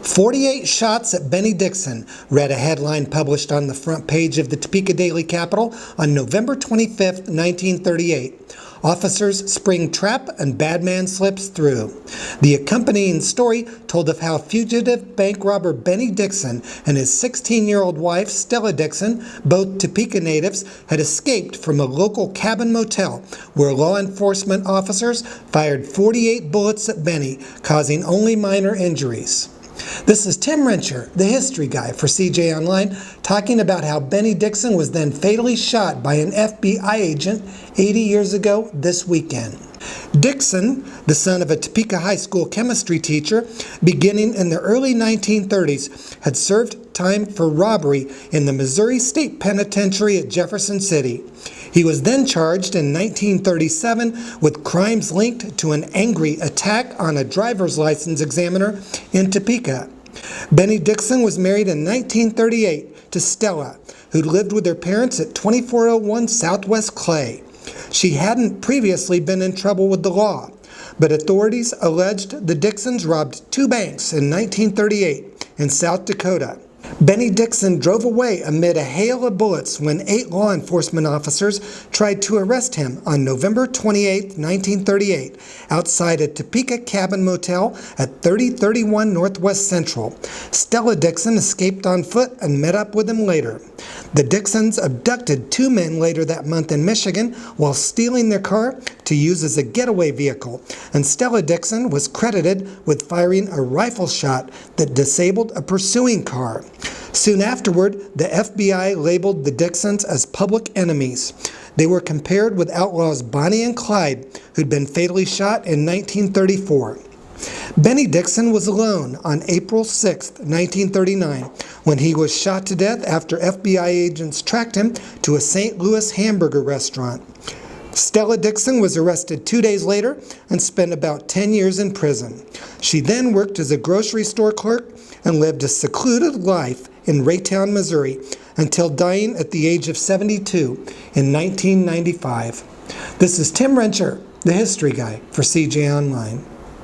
48 shots at Benny Dixon, read a headline published on the front page of the Topeka Daily Capital on November 25, 1938. Officers spring trap and bad man slips through. The accompanying story told of how fugitive bank robber Benny Dixon and his 16-year-old wife Stella Dixon, both Topeka natives, had escaped from a local cabin motel where law enforcement officers fired 48 bullets at Benny, causing only minor injuries. This is Tim Rencher, the history guy for CJ Online, talking about how Benny Dixon was then fatally shot by an FBI agent 80 years ago this weekend. Dixon, the son of a Topeka High School chemistry teacher, beginning in the early 1930s, had served time for robbery in the Missouri State Penitentiary at Jefferson City. He was then charged in 1937 with crimes linked to an angry attack on a driver's license examiner in Topeka. Benny Dixon was married in 1938 to Stella, who lived with her parents at 2401 Southwest Clay. She hadn't previously been in trouble with the law, but authorities alleged the Dixons robbed two banks in 1938 in South Dakota. Benny Dixon drove away amid a hail of bullets when 8 law enforcement officers tried to arrest him on November 28, 1938, outside a Topeka cabin motel at 3031 Northwest Central. Stella Dixon escaped on foot and met up with him later. The Dixons abducted 2 men later that month in Michigan while stealing their car to use as a getaway vehicle, and Stella Dixon was credited with firing a rifle shot that disabled a pursuing car. Soon afterward, the FBI labeled the Dixons as public enemies. They were compared with outlaws Bonnie and Clyde, who'd been fatally shot in 1934. Benny Dixon was alone on April 6, 1939, when he was shot to death after FBI agents tracked him to a St. Louis hamburger restaurant. Stella Dixon was arrested 2 days later and spent about 10 years in prison. She then worked as a grocery store clerk and lived a secluded life in Raytown, Missouri, until dying at the age of 72 in 1995. This is Tim Rencher, the history guy for CJ Online.